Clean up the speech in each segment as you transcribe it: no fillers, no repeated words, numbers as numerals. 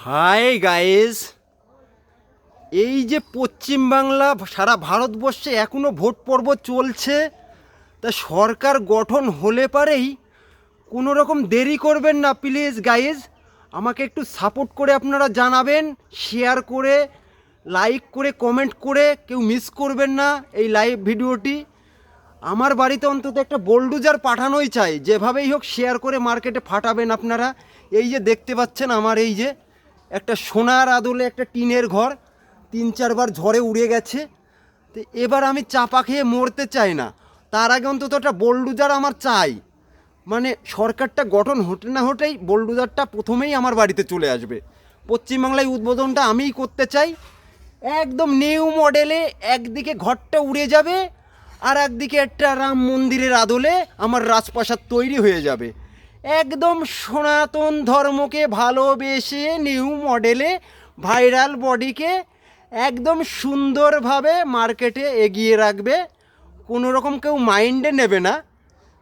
Hi guys, এই যে পশ্চিমবাংলা সারা ভারতবর্ষে এখনও ভোট পর্ব চলছে, তা সরকার গঠন হলে পারেই কোনো রকম দেরি করবেন না প্লিজ গাইজ। আমাকে একটু সাপোর্ট করে আপনারা জানাবেন, শেয়ার করে, লাইক করে, কমেন্ট করে, কেউ মিস করবেন না এই লাইভ ভিডিওটি। আমার বাড়িতে অন্তত একটা বোলডুজার পাঠানোই চাই, যেভাবেই হোক শেয়ার করে মার্কেটে ফাটাবেন আপনারা। এই যে দেখতে পাচ্ছেন আমার এই যে একটা সোনার আদলে একটা টিনের ঘর 3-4 বার ঝড়ে উড়ে গেছে। তো এবার আমি চাপা খেয়ে মরতে চাই না, তার আগে অন্তত একটা বোলডুজার আমার চাই। মানে সরকারটা গঠন হতে না হতেই বোলডুজারটা প্রথমেই আমার বাড়িতে চলে আসবে। পশ্চিমবাংলায় উদ্বোধনটা আমিই করতে চাই, একদম নিউ মডেলে। একদিকে ঘরটা উড়ে যাবে আর একদিকে একটা রাম মন্দিরের আদলে আমার রাজপ্রাসাদ তৈরি হয়ে যাবে। একদম সনাতন ধর্মকে ভালোবেসে নিউ মডেলে ভাইরাল বডিকে একদম সুন্দরভাবে মার্কেটে এগিয়ে রাখবে। কোনো রকম কেউ মাইন্ডে নেবে না,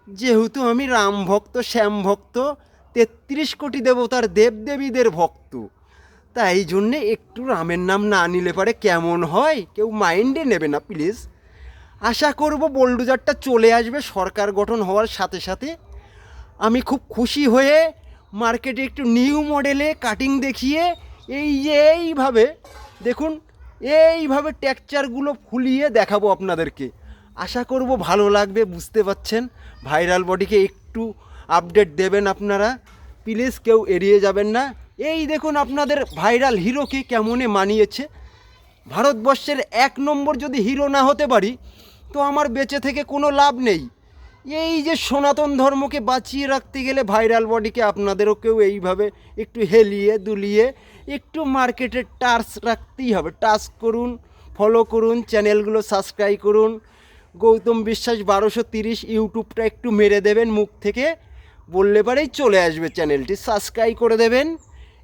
যেহেতু আমি রাম ভক্ত, শ্যাম ভক্ত, 33 কোটি দেবতার দেবদেবীদের ভক্ত। তাই জন্যে একটু রামের নাম না নিলে পারে কেমন হয়, কেউ মাইন্ডে নেবে না প্লিজ। আশা করব বোলডুজারটা চলে আসবে সরকার গঠন হওয়ার সাথে সাথে। আমি খুব খুশি হয়ে মার্কেটে একটু নিউ মডেলে কাটিং দেখিয়ে এই যে এইভাবে দেখুন, এইভাবে টেক্সচারগুলো ফুলিয়ে দেখাবো আপনাদেরকে। আশা করব ভালো লাগবে, বুঝতে পাচ্ছেন। ভাইরাল বডিকে একটু আপডেট দেবেন আপনারা প্লিজ, কেউ এড়িয়ে যাবেন না। এই দেখুন আপনাদের ভাইরাল হিরোকে কেমনে মানিয়েছে। ভারতবর্ষের 1 নম্বর যদি হিরো না হতে পারি তো আমার বেঁচে থেকে কোনো লাভ নেই। এই যে সনাতন ধর্মকে বাঁচিয়ে রাখতে গেলে ভাইরাল বডিকে আপনাদেরও কেউ এইভাবে একটু হেলিয়ে দুলিয়ে একটু মার্কেটের টাচ রাখতেই হবে। টাচ করুন, ফলো করুন, চ্যানেলগুলো সাবস্ক্রাইব করুন। গৌতম বিশ্বাস 1230 ইউটিউবটা একটু মেরে দেবেন, মুখ থেকে বললে পারেই চলে আসবে চ্যানেলটি। সাবস্ক্রাইব করে দেবেন।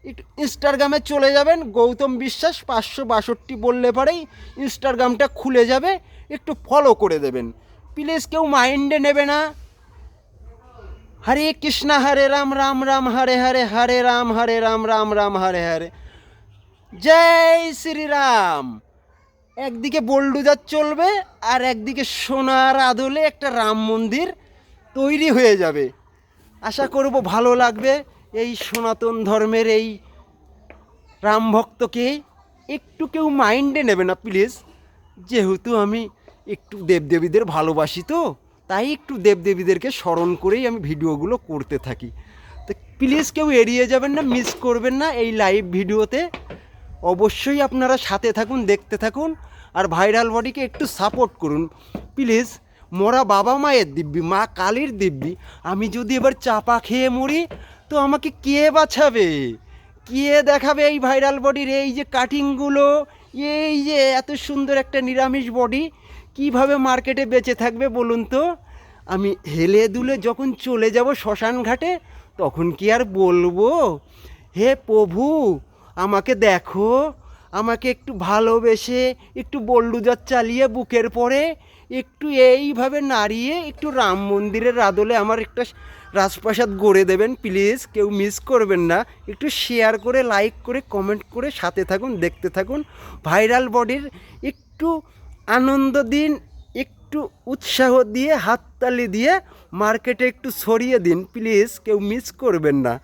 একটু ইনস্টাগ্রামে চলে যাবেন, গৌতম বিশ্বাস 562 বললে পরেই ইনস্টাগ্রামটা খুলে যাবে, একটু ফলো করে দেবেন প্লিজ, কেউ মাইন্ডে নেবে না। হরে কৃষ্ণ হরে রাম রাম রাম হরে হরে, হরে রাম রাম রাম হরে হরে। জয় শ্রীরাম। একদিকে বোলডুজার চলবে আর একদিকে সোনার আদলে একটা রাম মন্দির তৈরি হয়ে যাবে। আশা করব ভালো লাগবে। এই সনাতন ধর্মের এই রাম ভক্তকে একটু কেউ মাইন্ডে নেবে না প্লিজ, যেহেতু আমি একটু দেবদেবীদের ভালোবাসি, তো তাই একটু দেবদেবীদেরকে স্মরণ করেই আমি ভিডিওগুলো করতে থাকি। তো প্লিজ কেউ এড়িয়ে যাবেন না, মিস করবেন না এই লাইভ ভিডিওতে। অবশ্যই আপনারা সাথে থাকুন, দেখতে থাকুন, আর ভাইরাল বডিকে একটু সাপোর্ট করুন প্লিজ। মরা বাবা মায়ের দিব্যি, মা কালীর দিব্যি, আমি যদি এবার চাপা খেয়ে মরি তো আমাকে কে বাঁচাবে, কে দেখাবে এই ভাইরাল বডির এই যে কাটিংগুলো, এই যে এত সুন্দর একটা নিরামিষ বডি কিভাবে মার্কেটে বেঁচে থাকবে বলুন তো। আমি হেলে দুলে যখন চলে যাব শ্মশান ঘাটে, তখন কি আর বলবো, হে প্রভু আমাকে দেখো, আমাকে একটু ভালোবেসে একটু বোলডুজার চালিয়ে বুকের পরে একটু এইভাবে নাড়িয়ে একটু রাম মন্দিরের আদলে আমার একটা রাজপ্রাসাদ গড়ে দেবেন প্লিজ, কেউ মিস করবেন না। একটু শেয়ার করে, লাইক করে, কমেন্ট করে সাথে থাকুন, দেখতে থাকুন। ভাইরাল বডির একটু আনন্দ দিন, একটু উৎসাহ দিয়ে, হাততালি দিয়ে মার্কেটে একটু ছড়িয়ে দিন প্লিজ, কেউ মিস করবেন না।